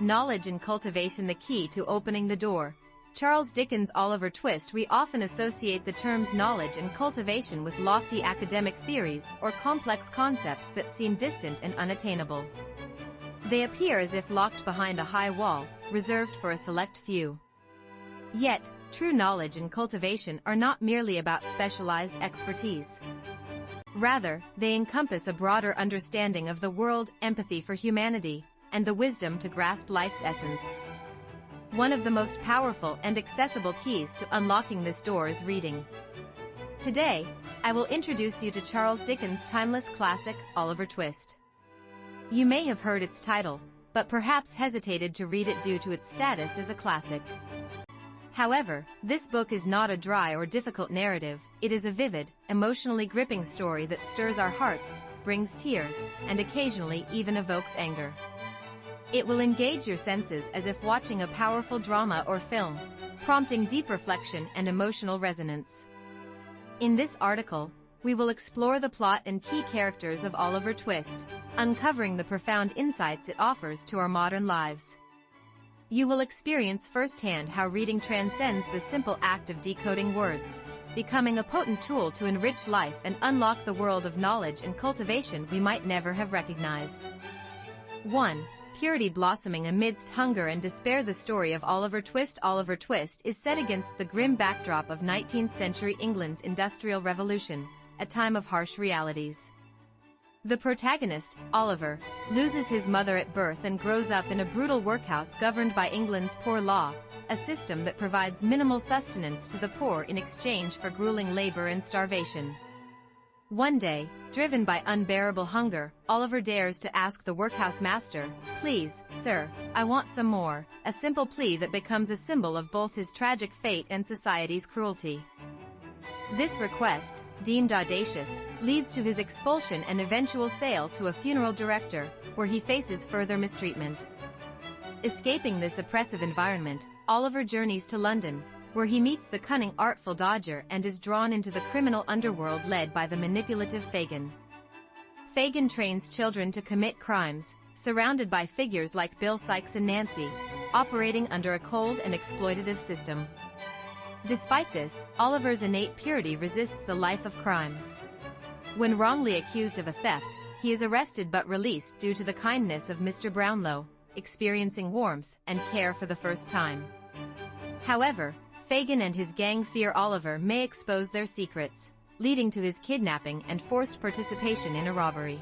Knowledge and Cultivation: The Key to Opening the Door. Charles Dickens. Oliver Twist. We often associate the terms knowledge and cultivation with lofty academic theories or complex concepts that seem distant and unattainable. They appear as if locked behind a high wall, reserved for a select few. Yet, true knowledge and cultivation are not merely about specialized expertise. Rather, they encompass a broader understanding of the world, empathy for humanity, and the wisdom to grasp life's essence. One of the most powerful and accessible keys to unlocking this door is reading. Today, I will introduce you to Charles Dickens' timeless classic, Oliver Twist. You may have heard its title, but perhaps hesitated to read it due to its status as a classic. However, this book is not a dry or difficult narrative. It is a vivid, emotionally gripping story that stirs our hearts, brings tears, and occasionally even evokes anger. It will engage your senses as if watching a powerful drama or film, prompting deep reflection and emotional resonance. In this article, we will explore the plot and key characters of Oliver Twist, uncovering the profound insights it offers to our modern lives. You will experience firsthand how reading transcends the simple act of decoding words, becoming a potent tool to enrich life and unlock the world of knowledge and cultivation we might never have recognized. 1. Purity blossoming amidst hunger and despair. The story of Oliver Twist. Oliver Twist is set against the grim backdrop of 19th century England's Industrial Revolution, a time of harsh realities. The protagonist, Oliver, loses his mother at birth and grows up in a brutal workhouse governed by England's poor law, a system that provides minimal sustenance to the poor in exchange for grueling labor and starvation. One day, driven by unbearable hunger, Oliver dares to ask the workhouse master, "Please, sir, I want some more," a simple plea that becomes a symbol of both his tragic fate and society's cruelty. This request, deemed audacious, leads to his expulsion and eventual sale to a funeral director, where he faces further mistreatment. Escaping this oppressive environment, Oliver journeys to London, where he meets the cunning artful Dodger and is drawn into the criminal underworld led by the manipulative Fagin. Fagin trains children to commit crimes, surrounded by figures like Bill Sikes and Nancy, operating under a cold and exploitative system. Despite this, Oliver's innate purity resists the life of crime. When wrongly accused of a theft, he is arrested but released due to the kindness of Mr. Brownlow, experiencing warmth and care for the first time. However, Fagin and his gang fear Oliver may expose their secrets, leading to his kidnapping and forced participation in a robbery.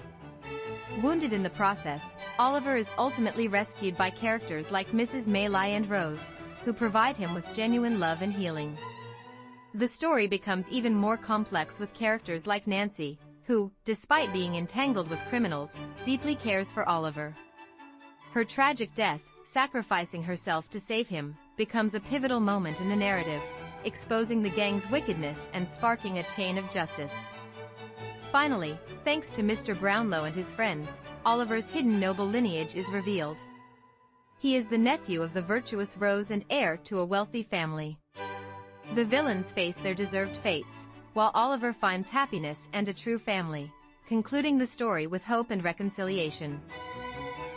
Wounded in the process, Oliver is ultimately rescued by characters like Mrs. Maylie and Rose, who provide him with genuine love and healing. The story becomes even more complex with characters like Nancy, who, despite being entangled with criminals, deeply cares for Oliver. Her tragic death, sacrificing herself to save him, becomes a pivotal moment in the narrative, exposing the gang's wickedness and sparking a chain of justice. Finally, thanks to Mr. Brownlow and his friends, Oliver's hidden noble lineage is revealed. He is the nephew of the virtuous Rose and heir to a wealthy family. The villains face their deserved fates, while Oliver finds happiness and a true family, concluding the story with hope and reconciliation.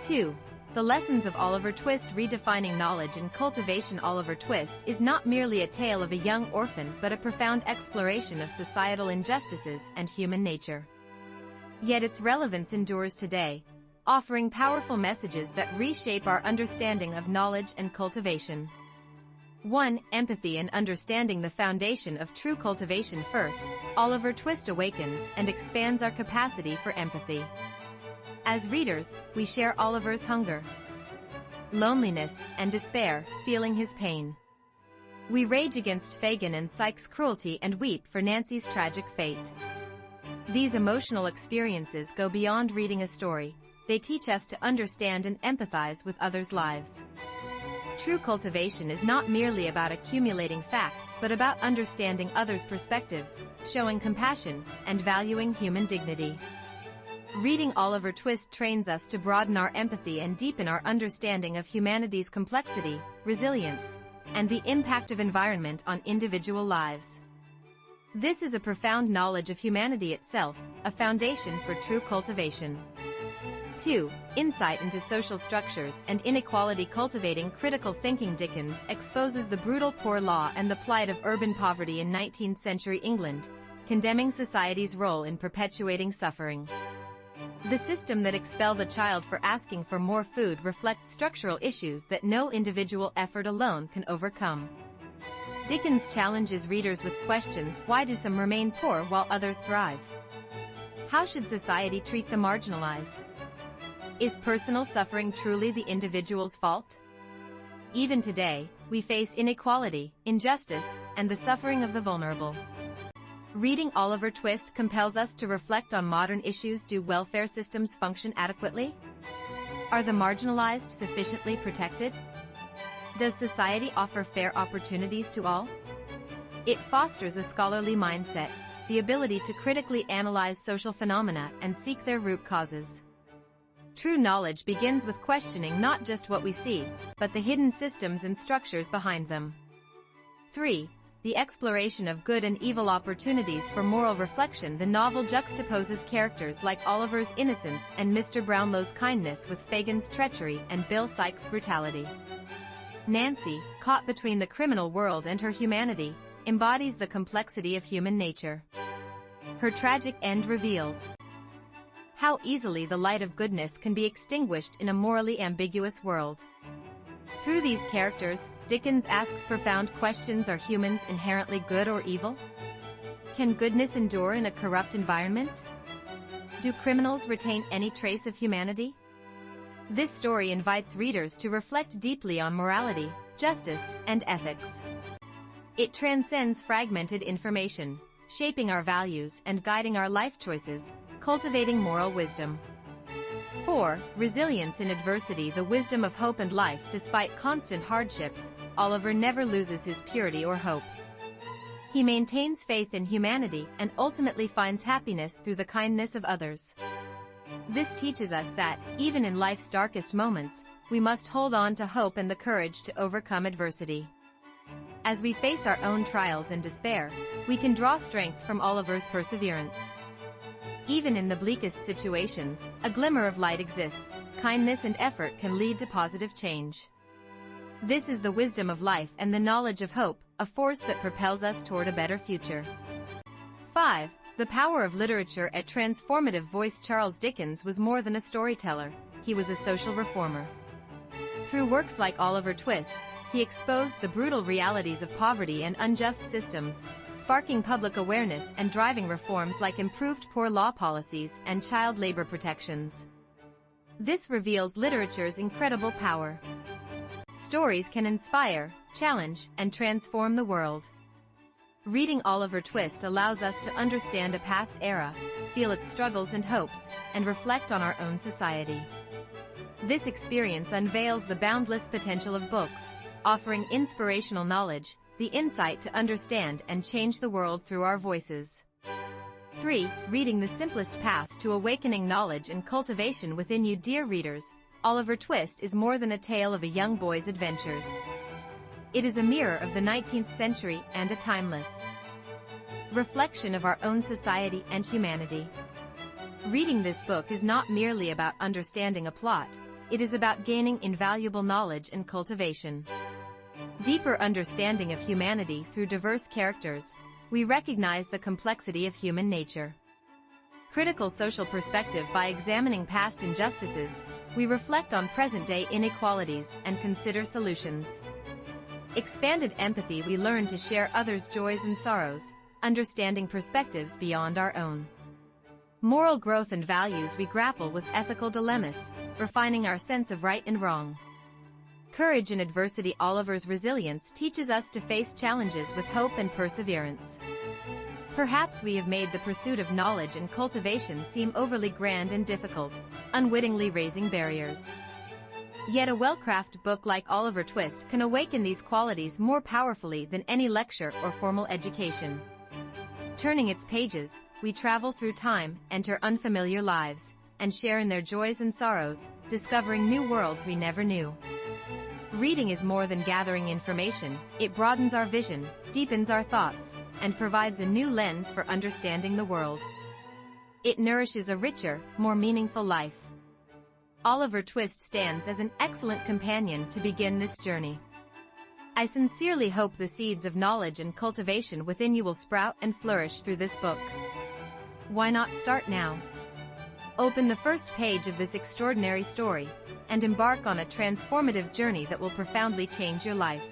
2. The Lessons of Oliver Twist. Redefining knowledge and cultivation. Oliver Twist is not merely a tale of a young orphan but a profound exploration of societal injustices and human nature. Yet its relevance endures today, offering powerful messages that reshape our understanding of knowledge and cultivation. 1. Empathy and understanding. The foundation of true cultivation. First, Oliver Twist awakens and expands our capacity for empathy. As readers, we share Oliver's hunger, loneliness, and despair, feeling his pain. We rage against Fagin and Sykes' cruelty and weep for Nancy's tragic fate. These emotional experiences go beyond reading a story. They teach us to understand and empathize with others' lives. True cultivation is not merely about accumulating facts but about understanding others' perspectives, showing compassion, and valuing human dignity. Reading Oliver Twist trains us to broaden our empathy and deepen our understanding of humanity's complexity, resilience, and the impact of environment on individual lives. This is a profound knowledge of humanity itself, a foundation for true cultivation. 2. Insight into social structures and inequality. Cultivating critical thinking. Dickens exposes the brutal poor law and the plight of urban poverty in 19th century England, condemning society's role in perpetuating suffering. The system that expelled a child for asking for more food reflects structural issues that no individual effort alone can overcome. Dickens challenges readers with questions: why do some remain poor while others thrive? How should society treat the marginalized? Is personal suffering truly the individual's fault? Even today, we face inequality, injustice, and the suffering of the vulnerable. Reading Oliver Twist compels us to reflect on modern issues. Do welfare systems function adequately? Are the marginalized sufficiently protected? Does society offer fair opportunities to all? It fosters a scholarly mindset, the ability to critically analyze social phenomena and seek their root causes. True knowledge begins with questioning not just what we see, but the hidden systems and structures behind them. 3. The exploration of good and evil. Opportunities for moral reflection. The novel juxtaposes characters like Oliver's innocence and Mr. Brownlow's kindness with Fagin's treachery and Bill Sikes' brutality. Nancy, caught between the criminal world and her humanity, embodies the complexity of human nature. Her tragic end reveals how easily the light of goodness can be extinguished in a morally ambiguous world. Through these characters, Dickens asks profound questions: are humans inherently good or evil? Can goodness endure in a corrupt environment? Do criminals retain any trace of humanity? This story invites readers to reflect deeply on morality, justice, and ethics. It transcends fragmented information, shaping our values and guiding our life choices, cultivating moral wisdom. 4. Resilience in adversity. The wisdom of hope and life. Despite constant hardships, Oliver never loses his purity or hope. He maintains faith in humanity and ultimately finds happiness through the kindness of others. This teaches us that, even in life's darkest moments, we must hold on to hope and the courage to overcome adversity. As we face our own trials and despair, we can draw strength from Oliver's perseverance. Even in the bleakest situations, a glimmer of light exists. Kindness and effort can lead to positive change. This is the wisdom of life and the knowledge of hope, a force that propels us toward a better future. 5. The power of literature. A transformative voice. Charles Dickens was more than a storyteller, he was a social reformer. Through works like Oliver Twist, he exposed the brutal realities of poverty and unjust systems, sparking public awareness and driving reforms like improved poor law policies and child labor protections. This reveals literature's incredible power. Stories can inspire, challenge, and transform the world. Reading Oliver Twist allows us to understand a past era, feel its struggles and hopes, and reflect on our own society. This experience unveils the boundless potential of books, offering inspirational knowledge, the insight to understand and change the world through our voices. 3. Reading the simplest path to awakening knowledge and cultivation within you. Dear readers, Oliver Twist is more than a tale of a young boy's adventures. It is a mirror of the 19th century and a timeless reflection of our own society and humanity. Reading this book is not merely about understanding a plot, it is about gaining invaluable knowledge and cultivation. Deeper understanding of humanity through diverse characters, we recognize the complexity of human nature. Critical social perspective. By examining past injustices, we reflect on present-day inequalities and consider solutions. Expanded empathy. We learn to share others' joys and sorrows, understanding perspectives beyond our own. Moral growth and values. We grapple with ethical dilemmas, refining our sense of right and wrong. Courage in adversity. Oliver's resilience teaches us to face challenges with hope and perseverance. Perhaps we have made the pursuit of knowledge and cultivation seem overly grand and difficult, unwittingly raising barriers. Yet a well-crafted book like Oliver Twist can awaken these qualities more powerfully than any lecture or formal education. Turning its pages, we travel through time, enter unfamiliar lives, and share in their joys and sorrows, discovering new worlds we never knew. Reading is more than gathering information, it broadens our vision, deepens our thoughts, and provides a new lens for understanding the world. It nourishes a richer, more meaningful life. Oliver Twist stands as an excellent companion to begin this journey. I sincerely hope the seeds of knowledge and cultivation within you will sprout and flourish through this book. Why not start now? Open the first page of this extraordinary story, and embark on a transformative journey that will profoundly change your life.